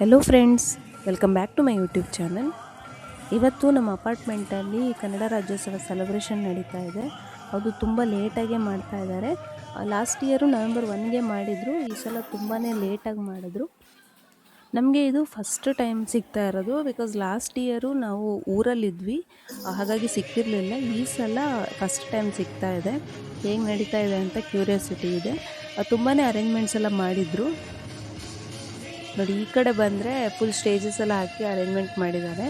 Hello friends, welcome back to my YouTube channel. ಇವತ್ತು ನಮ್ಮ ಅಪಾರ್ಟ್ಮೆಂಟಲ್ಲಿ Kannada Rajyotsava celebration ನಡೀತಾ ಇದೆ. ಅದು ತುಂಬ ಲೇಟಾಗೆ ಮಾಡ್ತಾ ಇದ್ದಾರೆ. ಲಾಸ್ಟ್ ಇಯರು ನವೆಂಬರ್ 1ಗೆ ಮಾಡಿದರು. ಈ ಸಲ ತುಂಬಾ ಲೇಟಾಗಿ ಮಾಡಿದ್ರು. ನಮಗೆ ಇದು ಫಸ್ಟ್ ಟೈಮ್ ಸಿಗ್ತಾ ಇರೋದು. ಬಿಕಾಸ್ ಲಾಸ್ಟ್ ಇಯರು ನಾವು ಊರಲ್ಲಿದ್ವಿ, ಹಾಗಾಗಿ ಸಿಕ್ಕಿರಲಿಲ್ಲ. ಈ ಸಲ ಫಸ್ಟ್ ಟೈಮ್ ಸಿಗ್ತಾ ಇದೆ. ಹೇಗೆ ನಡೀತಾ ಇದೆ ಅಂತ ಕ್ಯೂರಿಯಾಸಿಟಿ ಇದೆ. ತುಂಬಾ ಅರೇಂಜ್ಮೆಂಟ್ಸ್ ಎಲ್ಲ ಮಾಡಿದರು. ನೋಡಿ, ಈ ಕಡೆ ಬಂದರೆ ಫುಲ್ ಸ್ಟೇಜಸ್ ಎಲ್ಲ ಹಾಕಿ ಅರೇಂಜ್ಮೆಂಟ್ ಮಾಡಿದ್ದಾರೆ.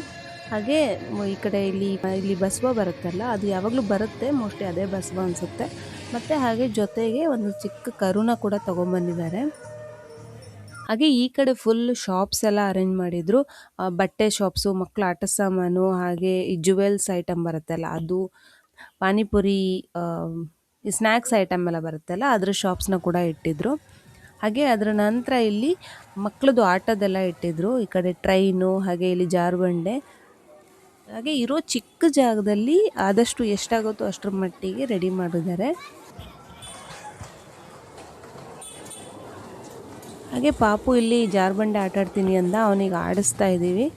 ಹಾಗೆ ಈ ಕಡೆ ಇಲ್ಲಿ ಬಸವ ಬರುತ್ತಲ್ಲ, ಅದು ಯಾವಾಗಲೂ ಬರುತ್ತೆ, ಮೋಸ್ಟ್ಲಿ ಅದೇ ಬಸವ ಅನಿಸುತ್ತೆ. ಮತ್ತು ಹಾಗೆ ಜೊತೆಗೆ ಒಂದು ಚಿಕ್ಕ ಕರುನ ಕೂಡ ತೊಗೊಂಬಂದಿದ್ದಾರೆ. ಹಾಗೆ ಈ ಕಡೆ ಫುಲ್ ಶಾಪ್ಸ್ ಎಲ್ಲ ಅರೇಂಜ್ ಮಾಡಿದರು. ಬಟ್ಟೆ ಶಾಪ್ಸು, ಮಕ್ಕಳ ಆಟ ಸಾಮಾನು, ಹಾಗೆ ಈ ಜುವೆಲ್ಸ್ ಐಟಮ್ ಬರುತ್ತಲ್ಲ ಅದು, ಪಾನಿಪುರಿ, ಈ ಸ್ನ್ಯಾಕ್ಸ್ ಐಟಮ್ ಎಲ್ಲ ಬರುತ್ತಲ್ಲ ಅದ್ರ ಶಾಪ್ಸ್ನ ಕೂಡ ಇಟ್ಟಿದ್ರು. ಹಾಗೆ ಅದರ ನಂತರ ಇಲ್ಲಿ ಮಕ್ಕಳದು ಆಟದೆಲ್ಲ ಇಟ್ಟಿದ್ರು. ಈ ಕಡೆ ಟ್ರೈನು, ಹಾಗೆ ಇಲ್ಲಿ ಜಾರುಬಂಡೆ. ಹಾಗೆ ಇರೋ ಚಿಕ್ಕ ಜಾಗದಲ್ಲಿ ಆದಷ್ಟು ಎಷ್ಟಾಗುತ್ತೋ ಅಷ್ಟರ ಮಟ್ಟಿಗೆ ರೆಡಿ ಮಾಡಿದ್ದಾರೆ. ಹಾಗೆ ಪಾಪು ಇಲ್ಲಿ ಜಾರುಬಂಡೆ ಆಟ ಆಡ್ತೀನಿ ಅಂದ, ಅವನಿಗೆ ಆಡಿಸ್ತಾ ಇದ್ದೀವಿ.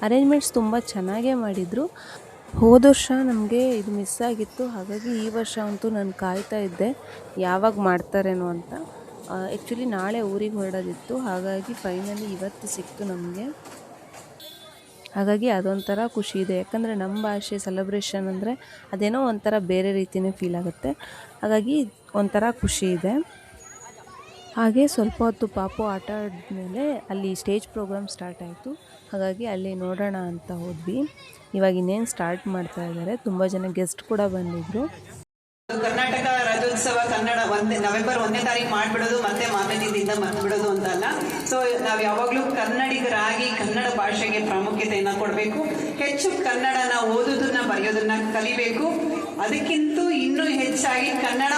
ಅರೇಂಜ್ಮೆಂಟ್ಸ್ ತುಂಬ ಚೆನ್ನಾಗೇ ಮಾಡಿದರು. ಹೋದ ವರ್ಷ ನಮಗೆ ಇದು ಮಿಸ್ ಆಗಿತ್ತು, ಹಾಗಾಗಿ ಈ ವರ್ಷ ಅಂತೂ ನಾನು ಕಾಯ್ತಾ ಇದ್ದೆ ಯಾವಾಗ ಮಾಡ್ತಾರೇನೋ ಅಂತ. ಆ್ಯಕ್ಚುಲಿ ನಾಳೆ ಊರಿಗೆ ಹೊರಡೋದಿತ್ತು, ಹಾಗಾಗಿ ಫೈನಲಿ ಇವತ್ತು ಸಿಕ್ತು ನಮಗೆ. ಹಾಗಾಗಿ ಅದೊಂಥರ ಖುಷಿ ಇದೆ. ಯಾಕಂದರೆ ನಮ್ಮ ಭಾಷೆ ಸೆಲೆಬ್ರೇಷನ್ ಅಂದರೆ ಅದೇನೋ ಒಂಥರ ಬೇರೆ ರೀತಿಯೇ ಫೀಲ್ ಆಗುತ್ತೆ. ಹಾಗಾಗಿ ಒಂಥರ ಖುಷಿ ಇದೆ. ಹಾಗೆ ಸ್ವಲ್ಪ ಹೊತ್ತು ಪಾಪು ಆಟ ಆದಮೇಲೆ ಅಲ್ಲಿ ಸ್ಟೇಜ್ ಪ್ರೋಗ್ರಾಮ್ ಸ್ಟಾರ್ಟ್ ಆಯಿತು. ಹಾಗಾಗಿ ಅಲ್ಲಿ ನೋಡೋಣ ಅಂತ ಹೋದ್ವಿ. ಇವಾಗ ಇನ್ನೇನು ಸ್ಟಾರ್ಟ್ ಮಾಡ್ತಾ ಇದ್ದಾರೆ. ತುಂಬ ಜನ ಗೆಸ್ಟ್ ಕೂಡ ಬಂದಿದ್ರು. ಕರ್ನಾಟಕ ರಾಜ್ಯೋತ್ಸವ ಕನ್ನಡ ನವೆಂಬರ್ 1ನೇ ತಾರೀಕು ಮಾಡಿಬಿಡೋದು, ಮತ್ತೆ ಮಾತೇನಿಂದ ಮರ್ತ್ಬಿಡೋದು ಅಂತ ಅಲ್ಲ. ಸೊ ನಾವು ಯಾವಾಗಲೂ ಕನ್ನಡಿಗರಾಗಿ ಕನ್ನಡ ಭಾಷೆಗೆ ಪ್ರಾಮುಖ್ಯತೆಯನ್ನು ಕೊಡಬೇಕು. ಹೆಚ್ಚು ಕನ್ನಡನ ಓದೋದನ್ನ ಬರೆಯೋದನ್ನ ಕಲಿಬೇಕು. ಅದಕ್ಕಿಂತ ಇನ್ನೂ ಹೆಚ್ಚಾಗಿ ಕನ್ನಡ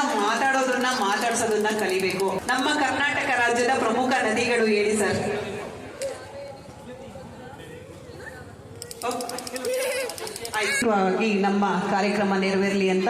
ಮಾತಾಡ್ಸೋದನ್ನ ಕಲಿಬೇಕು. ನಮ್ಮ ಕರ್ನಾಟಕ ರಾಜ್ಯದ ಪ್ರಮುಖ ನದಿಗಳು ಹೇಳಿ ಸರ್. ಆಗಿ ನಮ್ಮ ಕಾರ್ಯಕ್ರಮ ನೆರವೇರಲಿ ಅಂತ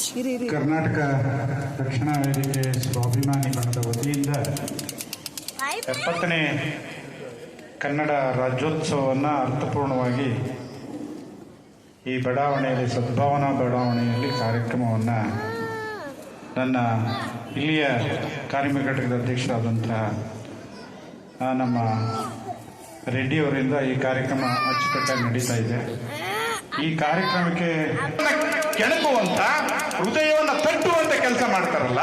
ಕರ್ನಾಟಕ ರಕ್ಷಣಾ ವೇದಿಕೆ ಸ್ವಾಭಿಮಾನಿ ಬಣದ ವತಿಯಿಂದ 70ನೇ ಕನ್ನಡ ರಾಜ್ಯೋತ್ಸವವನ್ನು ಅರ್ಥಪೂರ್ಣವಾಗಿ ಈ ಬಡಾವಣೆಯಲ್ಲಿ ಸದ್ಭಾವನಾ ಬಡಾವಣೆಯಲ್ಲಿ ಕಾರ್ಯಕ್ರಮವನ್ನು ನನ್ನ ಇಲ್ಲಿಯ ಕಾರ್ಮಿಕ ಘಟಕದ ಅಧ್ಯಕ್ಷರಾದಂತಹ ನಮ್ಮ ರೆಡ್ಡಿಯವರಿಂದ ಈ ಕಾರ್ಯಕ್ರಮ ಅಚ್ಚುಕಟ್ಟಾಗಿ ನಡೀತಾ ಇದೆ. ಈ ಕಾರ್ಯಕ್ರಮಕ್ಕೆ ಕೆಣಕುವಂತ ಹೃದಯವನ್ನು ತಟ್ಟುವಂತ ಕೆಲಸ ಮಾಡ್ತಾರಲ್ಲ,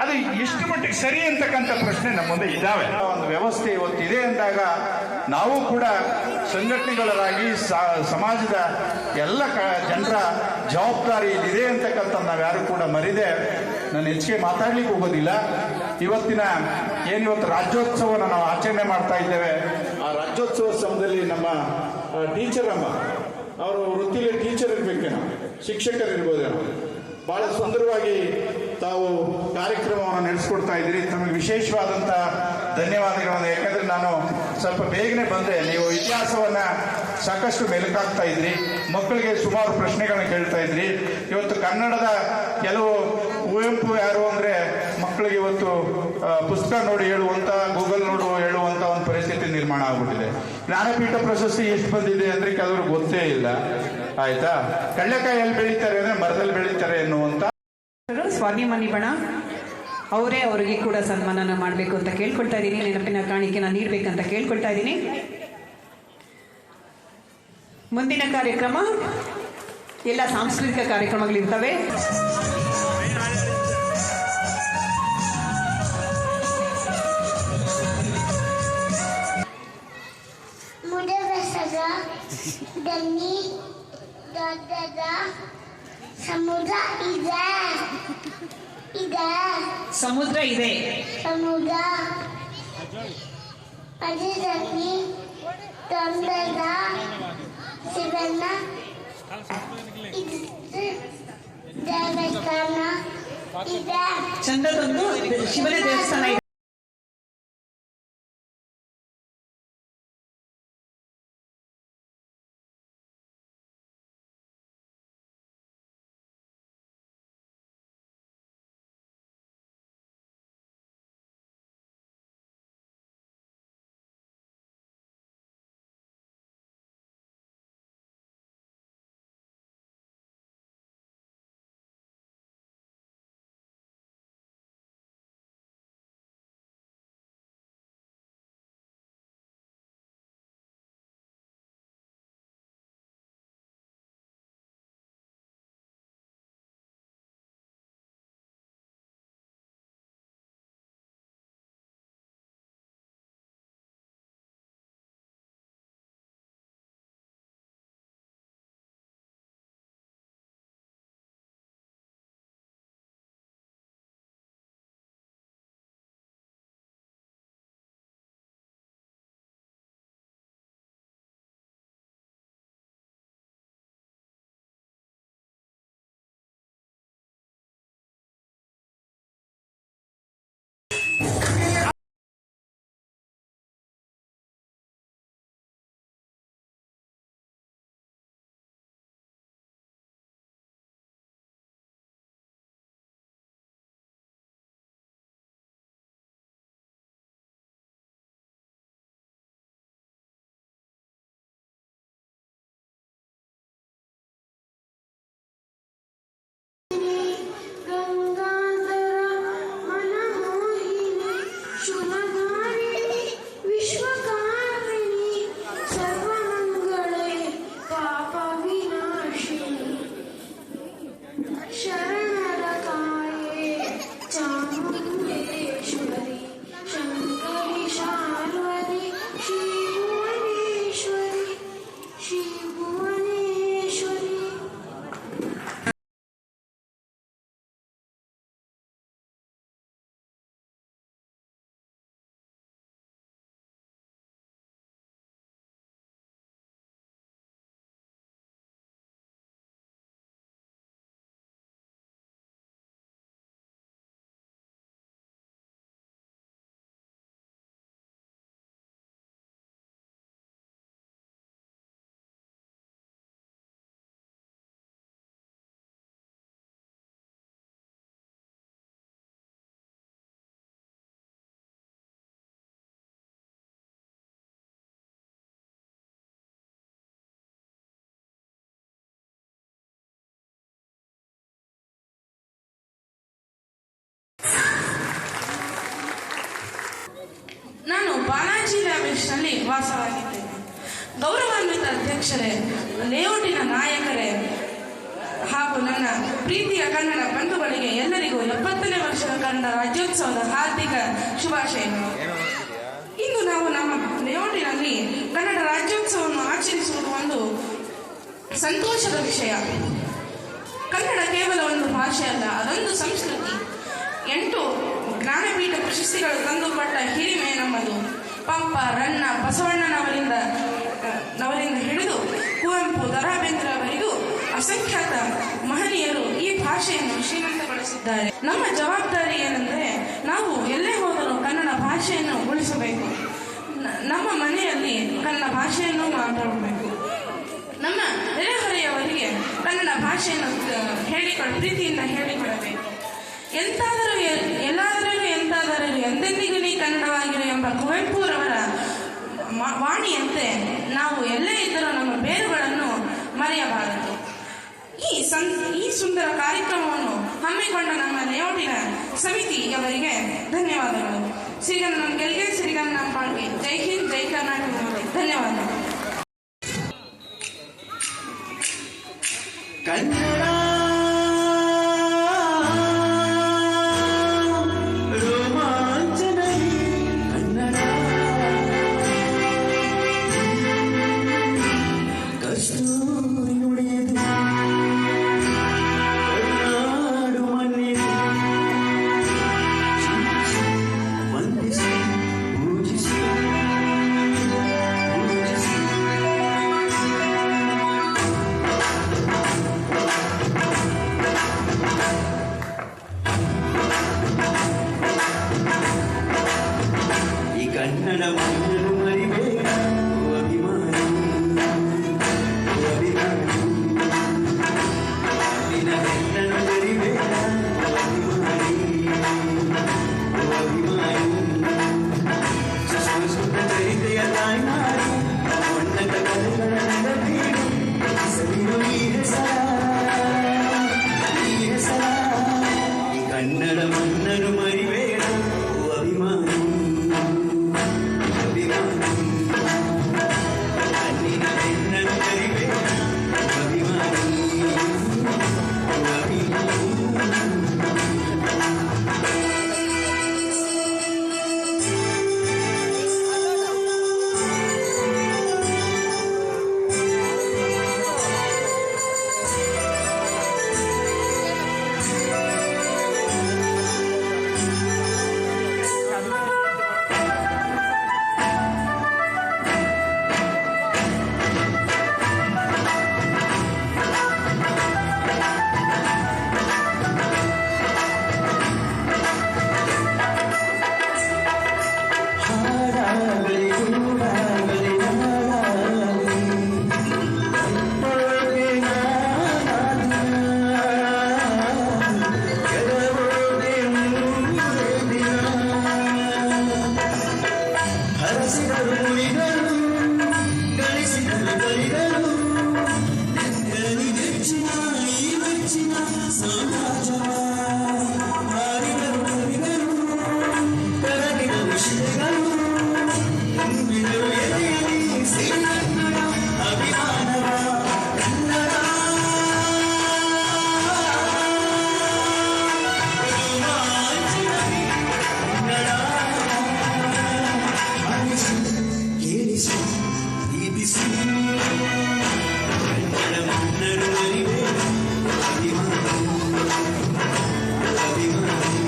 ಅದು ಎಷ್ಟು ಮಟ್ಟಿಗೆ ಸರಿ ಅಂತಕ್ಕಂಥ ಪ್ರಶ್ನೆ ನಮ್ಮ ಮುಂದೆ ಇದ್ದಾವೆ. ಒಂದು ವ್ಯವಸ್ಥೆ ಇವತ್ತಿದೆ ಅಂದಾಗ ನಾವು ಕೂಡ ಸಂಘಟನೆಗಳಾಗಿ ಸಮಾಜದ ಎಲ್ಲ ಜನರ ಜವಾಬ್ದಾರಿ ಇದಿದೆ ಅಂತಕ್ಕಂಥ ನಾವ್ಯಾರು ಕೂಡ ಮರಿದೆ ನಾನು ಹೆಚ್ಚಿಗೆ ಮಾತಾಡ್ಲಿಕ್ಕೆ ಹೋಗೋದಿಲ್ಲ. ಇವತ್ತಿನ ಏನಿವತ್ತು ರಾಜ್ಯೋತ್ಸವನ ನಾವು ಆಚರಣೆ ಮಾಡ್ತಾ ಇದ್ದೇವೆ, ಆ ರಾಜ್ಯೋತ್ಸವ ಸಮಯದಲ್ಲಿ ನಮ್ಮ ಟೀಚರ್ ಅಮ್ಮ ಅವರು ವೃತ್ತಿಲಿ ಟೀಚರ್ ಇರ್ಬೇಕೇನೋ, ಶಿಕ್ಷಕರಿರ್ಬೋದೇನೋ, ಬಹಳ ಸುಂದರವಾಗಿ ತಾವು ಕಾರ್ಯಕ್ರಮವನ್ನು ನಡೆಸ್ಕೊಡ್ತಾ ಇದ್ದೀರಿ. ತಮಗೆ ವಿಶೇಷವಾದಂಥ ಧನ್ಯವಾದಗಳನ್ನು. ಯಾಕಂದ್ರೆ ನಾನು ಸ್ವಲ್ಪ ಬೇಗನೆ ಬಂದೆ, ನೀವು ಇತಿಹಾಸವನ್ನ ಸಾಕಷ್ಟು ಮೆಲುಕಾಗ್ತಾ ಇದ್ರಿ, ಮಕ್ಕಳಿಗೆ ಸುಮಾರು ಪ್ರಶ್ನೆಗಳನ್ನ ಕೇಳ್ತಾ ಇದ್ರಿ. ಇವತ್ತು ಕನ್ನಡದ ಕೆಲವು ಕುವೆಂಪು ಯಾರು ಅಂದ್ರೆ ಮಕ್ಕಳಿಗೆ ಇವತ್ತು ಪುಸ್ತಕ ನೋಡಿ ಹೇಳುವಂತ, ಗೂಗಲ್ ನೋಡು ಹೇಳುವಂತ ಒಂದು ಪರಿಸ್ಥಿತಿ ನಿರ್ಮಾಣ ಆಗ್ಬಿಟ್ಟಿದೆ. ಜ್ಞಾನಪೀಠ ಪ್ರಶಸ್ತಿ ಎಷ್ಟು ಬಂದಿದೆ ಅಂದ್ರೆ ಕೆಲವರು ಗೊತ್ತೇ ಇಲ್ಲ. ಆಯ್ತಾ, ಕಳ್ಳೆಕಾಯಿ ಎಲ್ಲಿ ಬೆಳೀತಾರೆ ಅಂದ್ರೆ ಮರದಲ್ಲಿ ಬೆಳೀತಾರೆ ಎನ್ನುವಂತ ಸ್ವಾಭಿಮಾನಿ ಬಣ ಅವರಿಗೆ ಕೂಡ ಸನ್ಮಾನನ ಮಾಡಬೇಕು ಅಂತ ಕೇಳ್ಕೊಳ್ತಾ ಇದ್ದೀನಿ. ನೆನಪಿನ ಕಾಣಿಕೆನ ನೀಡಬೇಕಂತ ಕೇಳ್ಕೊಳ್ತಾ ಇದ್ದೀನಿ. ಮುಂದಿನ ಕಾರ್ಯಕ್ರಮ ಎಲ್ಲ ಸಾಂಸ್ಕೃತಿಕ ಕಾರ್ಯಕ್ರಮಗಳಿರ್ತವೆ. ದನಿ ದೊಡ್ಡದ ಸಮುದ್ರ ಇದೆ ಸಮುದ್ರ ಇದೆ. ಸಮುದ್ರ ಅದರಲ್ಲಿ ದೊಡ್ಡದ ಶಿವನ ದೇವಸ್ಥಾನ ಇದೆ. ಚಂದದೊಂದು ಶಿವನ ದೇವಸ್ಥಾನ ಇದೆ. ನಾನು ಬಾಲಾಜಿ ಲ್ಯಾವಿಶ್ನಲ್ಲಿ ವಾಸವಾಗಿದ್ದೇನೆ. ಗೌರವಾನ್ವಿತ ಅಧ್ಯಕ್ಷರೇ, ಲೇಔಟಿನ ನಾಯಕರೇ ಹಾಗೂ ನನ್ನ ಪ್ರೀತಿಯ ಕನ್ನಡ ಬಂಧುಗಳಿಗೆ ಎಲ್ಲರಿಗೂ 70ನೇ ವರ್ಷದ ಕನ್ನಡ ರಾಜ್ಯೋತ್ಸವದ ಹಾರ್ದಿಕ ಶುಭಾಶಯಗಳು. ಇಂದು ನಾವು ನಮ್ಮ ಲೇಔಟಿನಲ್ಲಿ ಕನ್ನಡ ರಾಜ್ಯೋತ್ಸವವನ್ನು ಆಚರಿಸುವುದು ಒಂದು ಸಂತೋಷದ ವಿಷಯ. ಕನ್ನಡ ಕೇವಲ ಒಂದು ಭಾಷೆ ಅಲ್ಲ, ಅದೊಂದು ಸಂಸ್ಕೃತಿ. 8 ಜ್ಞಾನಪೀಠ ಪ್ರಶಸ್ತಿಗಳು ತಂದುಕೊಟ್ಟ ಹಿರಿಮೆ ನಮ್ಮದು. ಪಂಪ, ರನ್ನ, ಬಸವಣ್ಣನವರಿಂದ ಹಿಡಿದು ಕುವೆಂಪು, ದ.ರಾ ಬೇಂದ್ರೆಯವರಿಗೂ ಅಸಂಖ್ಯಾತ ಮಹನೀಯರು ಈ ಭಾಷೆಯನ್ನು ಶ್ರೀಮಂತಗೊಳಿಸಿದ್ದಾರೆ. ನಮ್ಮ ಜವಾಬ್ದಾರಿ ಏನೆಂದರೆ ನಾವು ಎಲ್ಲೇ ಹೋದರೂ ಕನ್ನಡ ಭಾಷೆಯನ್ನು ಉಳಿಸಬೇಕು. ನಮ್ಮ ಮನೆಯಲ್ಲಿ ಕನ್ನಡ ಭಾಷೆಯನ್ನು ಮಾತಾಡಬೇಕು. ನಮ್ಮ ನೆರೆಹೊರೆಯವರಿಗೆ ಕನ್ನಡ ಭಾಷೆಯನ್ನು ಪ್ರೀತಿಯಿಂದ ಹೇಳಿಕೊಡಬೇಕು. ಎಂತಾದರೂ ಎಂದೆಂದಿಗೂ ನೀ ಕನ್ನಡವಾಗಿರು ಎಂಬ ಕುವೆಂಪುರವರ ವಾಣಿಯಂತೆ ನಾವು ಎಲ್ಲೇ ಇದ್ದರೂ ನಮ್ಮ ಬೇರುಗಳನ್ನು ಮರೆಯಬಾರದು. ಈ ಸುಂದರ ಕಾರ್ಯಕ್ರಮವನ್ನು ಹಮ್ಮಿಕೊಂಡ ನಮ್ಮ ಲೇಔಟಿನ ಸಮಿತಿಯವರಿಗೆ ಧನ್ಯವಾದಗಳು. ಶ್ರೀಗಂಧ ಗೆಲ್ಗೆ, ಶ್ರೀಗಂಧ ಪಾಳ್ಗೆ. ಜೈ ಹಿಂದ್, ಜೈ ಕರ್ನಾಟಕ. ಧನ್ಯವಾದಗಳು. ಕನ್ನಡ ರೋಮಾಂಚನವೇ, ಕನ್ನಡ ಕಸ್ತೂರಿ ನುಡಿಯದು, ಕರುನಾಡು ಮಣ್ಣಿದು, ವಂದಿಸಿ ಪೂಜಿಸಿ ಈ ಕನ್ನಡ ಮಣ್ಣನ್ನು ಮರಿಬೇಡ ಓ ಅಭಿಮಾನಿ, ಓ ಅಭಿಮಾನಿ. ನಿನ್ನ ಹೆಣ್ಣನ್ನು ಮರಿಬೇಡ ಓ ಅಭಿಮಾನಿ, ಓ ಅಭಿಮಾನಿ. ಸುಸುತ್ತ ಚರಿತೆಯ ತಾಯ್ನಾಡು, ಮಣ್ಣದ ಕಲೆಗಳ ನೆನಪೀಡು, ಹೆಸರಿರು ಈ ಹೆಸರ, ಈ ಹೆಸರ. ಈ ಕನ್ನಡ ಮಣ್ಣನ್ನು ಮರಿಬೇಡ ಓ ಅಭಿಮಾನಿ, ಅಭಿಮಾನಿ. ಕಣ್ಣಿನ ಹೆಣ್ಣನ್ನು ಮರಿಬೇಡ ಓ ಅಭಿಮಾನಿ, ಓ ಅಭಿಮಾನಿ. ಹಾಡಾಗಲಿ ಗೂಡಾಗಲಿ ನಾಡಾಗಲಿ, ಒಳಗೆ ನಾನಾದಿನ, ಗೆಲುವಿಗೆ ಮೂರೇ ದಿನ. ಹರಸಿದರು ಮುನಿಗಳು, ಗಳಿಸಿದರು ಬಲಿಗಳು, ನೆಚ್ಚಿನ ಈ ಮೆಚ್ಚಿನ ಸಾಮ್ರಾಜ್ಯವ ಹಾರಿದರು ಕವಿಗಳು, ಕರಗಿದ ವಿಷಯಗಳು, ತುಂಬಿದರು ಎದೆಯಲ್ಲಿ ಸಿರಿಗನ್ನಡ ಅಭಿಮಾನವ. ಕನ್ನಡ ರೋಮಾಂಚನವೇ, ಕನ್ನಡ ಆಲಿಸಿ, ಕೇಳಿಸಿ, ಪ್ರೀತಿಸಿ. ಕನ್ನಡ ಮಣ್ಣನ್ನು ಮರಿಬೇಡ ಅಭಿಮಾನಿ, ಅಭಿಮಾನಿ.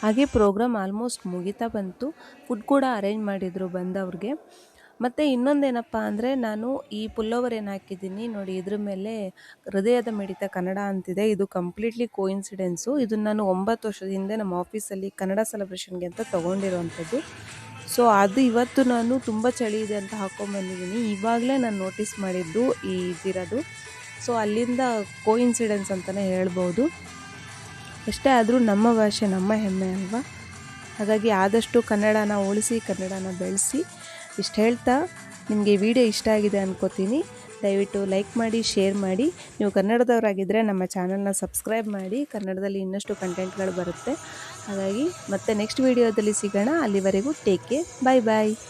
ಹಾಗೆ ಪ್ರೋಗ್ರಾಮ್ ಆಲ್ಮೋಸ್ಟ್ ಮುಗಿತಾ ಬಂತು. ಫುಡ್ ಕೂಡ ಅರೇಂಜ್ ಮಾಡಿದರು ಬಂದವ್ರಿಗೆ. ಮತ್ತು ಇನ್ನೊಂದೇನಪ್ಪ ಅಂದರೆ ನಾನು ಈ ಪುಲ್ಲೋವರ್ ಏನು ಹಾಕಿದ್ದೀನಿ ನೋಡಿ, ಇದ್ರ ಮೇಲೆ ಹೃದಯದ ಮಿಡಿತ ಕನ್ನಡ ಅಂತಿದೆ. ಇದು ಕಂಪ್ಲೀಟ್ಲಿ ಕೋಇನ್ಸಿಡೆನ್ಸು. ಇದನ್ನು ನಾನು 9 ವರ್ಷದ ಹಿಂದೆ ನಮ್ಮ ಆಫೀಸಲ್ಲಿ ಕನ್ನಡ ಸೆಲೆಬ್ರೇಷನ್ಗೆ ಅಂತ ತೊಗೊಂಡಿರೋವಂಥದ್ದು. ಸೊ ಅದು ಇವತ್ತು ನಾನು ತುಂಬ ಚಳಿ ಇದೆ ಅಂತ ಹಾಕ್ಕೊಂಬಂದಿದ್ದೀನಿ. ಇವಾಗಲೇ ನಾನು ನೋಟಿಸ್ ಮಾಡಿದ್ದು ಈ ಇದಿರೋದು. ಸೊ ಅಲ್ಲಿಂದ ಕೋಇನ್ಸಿಡೆನ್ಸ್ ಅಂತಲೇ ಹೇಳ್ಬೋದು. ಎಷ್ಟೇ ಆದರೂ ನಮ್ಮ ಭಾಷೆ ನಮ್ಮ ಹೆಮ್ಮೆ ಅಲ್ವಾ. ಹಾಗಾಗಿ ಆದಷ್ಟು ಕನ್ನಡನ ಉಳಿಸಿ, ಕನ್ನಡನ ಬೆಳೆಸಿ. ಇಷ್ಟು ಹೇಳ್ತಾ ನಿಮಗೆ ಈ ವಿಡಿಯೋ ಇಷ್ಟ ಆಗಿದೆ ಅನ್ಕೋತೀನಿ. ದಯವಿಟ್ಟು ಲೈಕ್ ಮಾಡಿ, ಶೇರ್ ಮಾಡಿ. ನೀವು ಕನ್ನಡದವರಾಗಿದ್ದರೆ ನಮ್ಮ ಚಾನಲ್ನ ಸಬ್ಸ್ಕ್ರೈಬ್ ಮಾಡಿ. ಕನ್ನಡದಲ್ಲಿ ಇನ್ನಷ್ಟು ಕಂಟೆಂಟ್ಗಳು ಬರುತ್ತೆ. ಹಾಗಾಗಿ ಮತ್ತೆ ನೆಕ್ಸ್ಟ್ ವಿಡಿಯೋದಲ್ಲಿ ಸಿಗೋಣ. ಅಲ್ಲಿವರೆಗೂ ಟೇಕ್ ಕೇರ್. ಬಾಯ್ ಬಾಯ್.